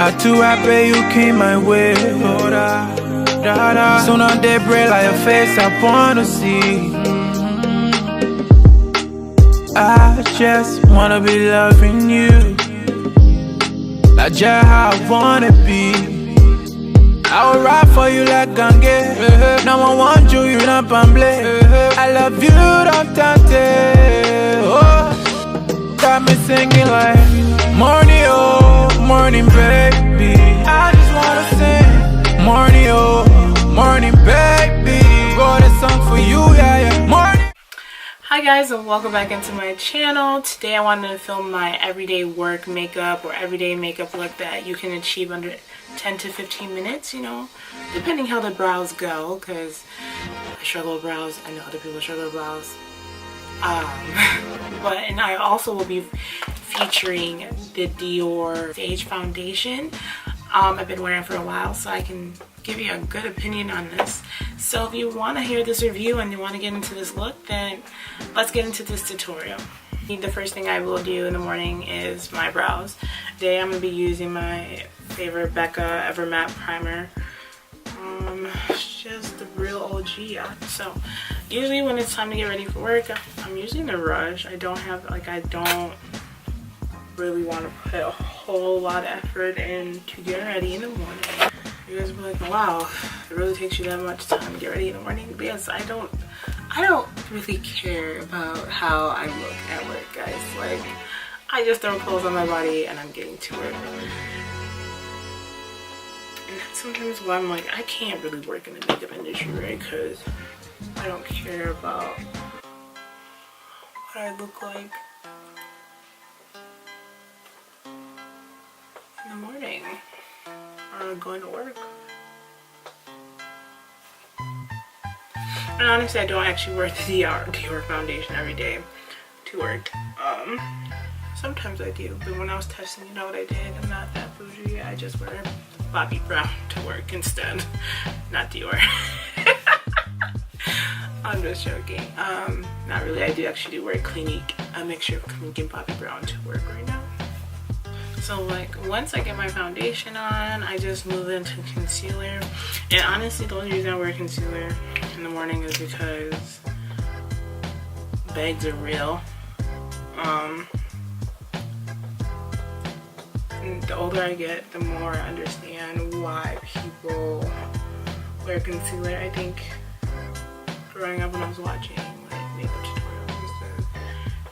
I too happy you came my way. Soon on daybreak like your face I wanna see. I just wanna be loving you, like just how I wanna be. I will ride for you like Gange. No one wants you, you not pamble. I love you, don't tante. Oh, got me singing like morning, oh, morning, baby. I just wanna sing morning, oh, morning, baby. Wrote a song for you, yeah, yeah. Morning. Hi guys, and welcome back into my channel. Today I wanted to film my everyday work makeup or everyday makeup look that you can achieve under 10 to 15 minutes, you know, depending how the brows go, because I struggle with brows. I know other people struggle with brows. And I also will be featuring the Dior Backstage foundation. I've been wearing it for a while, so I can give you a good opinion on this. So if you want to hear this review and you want to get into this look, then let's get into this tutorial. The first thing I will do in the morning is my brows. Today I'm going to be using my favorite Becca Ever Matte Primer. It's just the real OG, yeah. So usually when it's time to get ready for work, I'm usually in a rush. I don't really want to put a whole lot of effort in to get ready in the morning. You guys will be like, wow, it really takes you that much time to get ready in the morning? Because I don't really care about how I look at work, guys. Like, I just throw clothes on my body and I'm getting to work. And that's sometimes why I'm like, I can't really work in the makeup industry, right? Because I don't care about what I look like in the morning or going to work. And honestly, I don't actually wear the Dior foundation every day to work. Sometimes I do, but when I was testing, you know what I did? I'm not that bougie. I just wear Bobbi Brown to work instead, not Dior. I'm just joking. Not really. I do actually wear Clinique, a mixture of Clinique and Bobbi Brown to work right now. So like once I get my foundation on, I just move into concealer. And honestly, the only reason I wear concealer in the morning is because bags are real. And the older I get, the more I understand why people wear concealer. I think growing up when I was watching like makeup tutorials,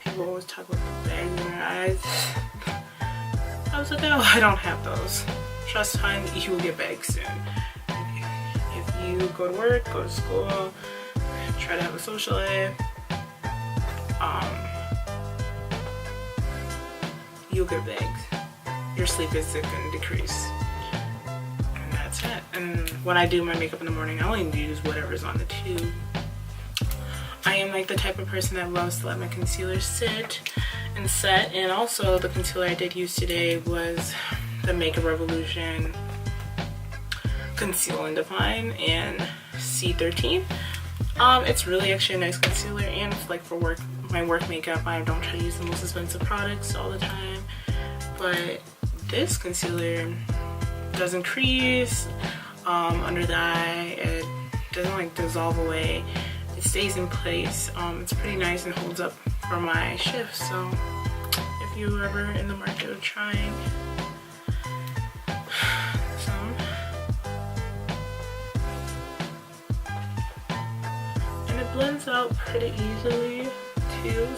people always talk about the bags in their eyes. I was like, oh, I don't have those. Trust hun, you will get bags soon. If you go to work, go to school, try to have a social life, you'll get bags. Your sleep is going to decrease. And that's it. And when I do my makeup in the morning, I only use whatever's on the tube. I am like the type of person that loves to let my concealer sit and set. And also the concealer I did use today was the Makeup Revolution Conceal and Define in C13. It's really actually a nice concealer, and like for work, my work makeup, I don't try to use the most expensive products all the time. But this concealer doesn't crease under the eye. It doesn't like dissolve away. It stays in place. It's pretty nice and holds up for my shift. So if you're ever in the market of trying some, and it blends out pretty easily too.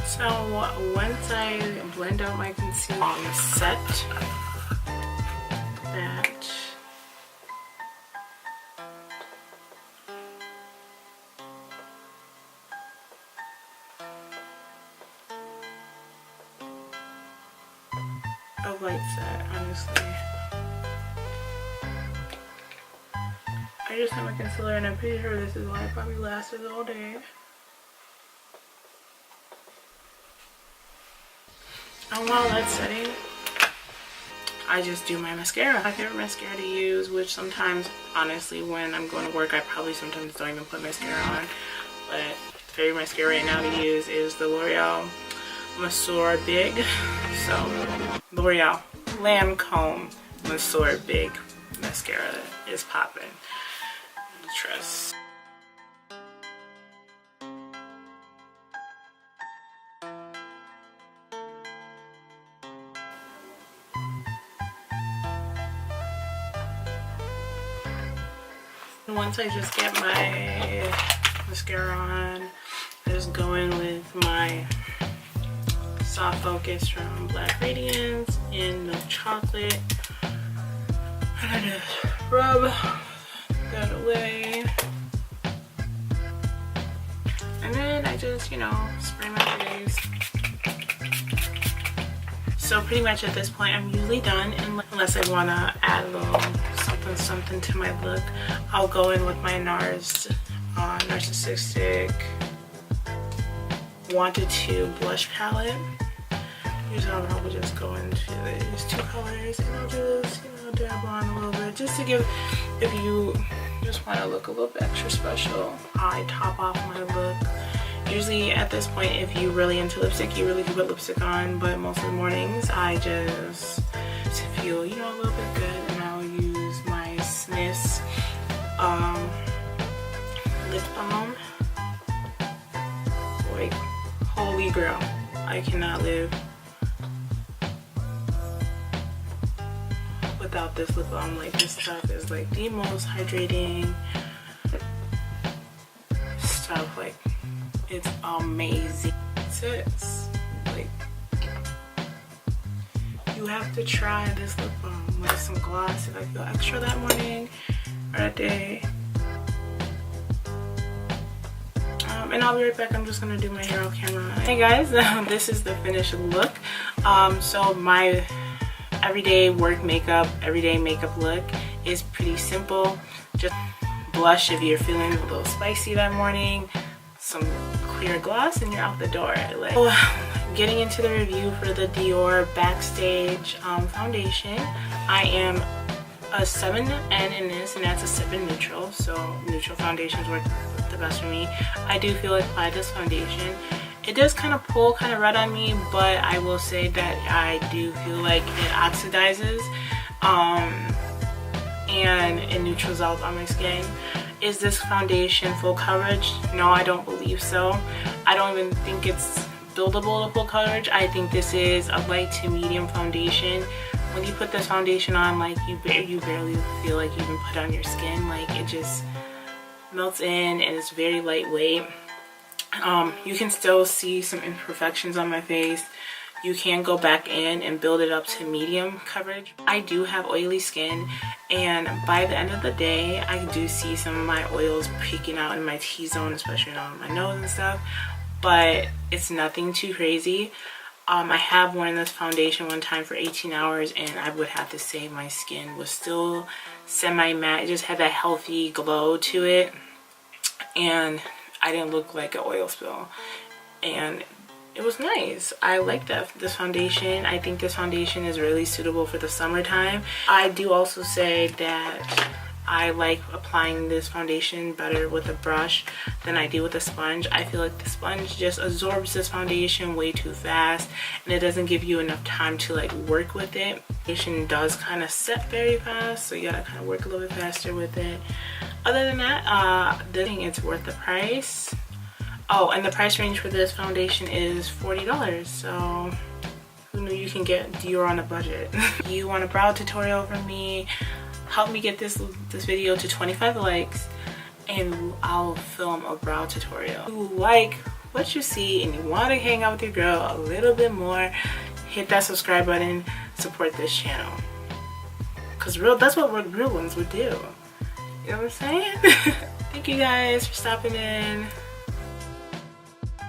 So once I blend out my concealer on the set, that a light set, honestly. I just have my concealer and I'm pretty sure this is why it probably lasted all day. And while that's setting, I just do my mascara. My favorite mascara to use, which sometimes, honestly, when I'm going to work, I probably sometimes don't even put mascara on. But the favorite mascara right now to use is the L'Oreal Monsieur Big. So, L'Oreal Lancome Monsieur Big mascara is popping. Trust. Once I just get my mascara on, I just go in with my Soft Focus from Black Radiance in Milk Chocolate. And I just rub that away. And then I just, you know, spray my face. So pretty much at this point, I'm usually done, unless I want to add a little something to my look. I'll go in with my Nars Narcissistic Wanted To blush palette. Usually I'll probably just go into these two colors and I'll just, you know, dab on a little bit just to give, if you just want to look a little bit extra special, I top off my look. Usually at this point, if you're really into lipstick, you really can put lipstick on, but most of the mornings I just to feel, you know, a little bit good, and I'll use my C.I.C lip balm. Like, holy girl, I cannot live without this lip balm. Like, this stuff is like the most hydrating stuff. Like, it's amazing. It's like, you have to try this lip balm with some gloss if I feel extra that morning or that day. And I'll be right back. I'm just gonna do my hair off camera. Hey guys, this is the finished look. So my everyday work makeup, everyday makeup look is pretty simple. Just blush if you're feeling a little spicy that morning, some clear gloss, and you're out the door. Like, getting into the review for the Dior Backstage foundation, I am a 7 in this, and that's a 7 neutral, so neutral foundations work the best for me. I do feel like by this foundation, it does kind of pull kind of red on me, but I will say that I do feel like it oxidizes and it neutrals out on my skin. Is this foundation full coverage? No, I don't believe so. I don't even think it's buildable to full coverage. I think this is a light to medium foundation. When you put this foundation on, like, you barely feel like you can put on your skin. Like, it just melts in and it's very lightweight. You can still see some imperfections on my face. You can go back in and build it up to medium coverage. I do have oily skin, and by the end of the day, I do see some of my oils peeking out in my T-zone, especially on my nose and stuff, but it's nothing too crazy. I have worn this foundation one time for 18 hours, and I would have to say my skin was still semi-matte. It just had that healthy glow to it, and I didn't look like an oil spill, and it was nice. I like this foundation. I think this foundation is really suitable for the summertime. I do also say that I like applying this foundation better with a brush than I do with a sponge. I feel like the sponge just absorbs this foundation way too fast, and it doesn't give you enough time to like work with it. Foundation does kind of set very fast, so you gotta kind of work a little bit faster with it. Other than that, I think it's worth the price. Oh, and the price range for this foundation is $40, so who knew you can get Dior on a budget. You want a brow tutorial from me? Help me get this video to 25 likes, and I'll film a brow tutorial. If you like what you see and you want to hang out with your girl a little bit more, hit that subscribe button, support this channel. Cause that's what real ones would do. You know what I'm saying? Thank you guys for stopping in.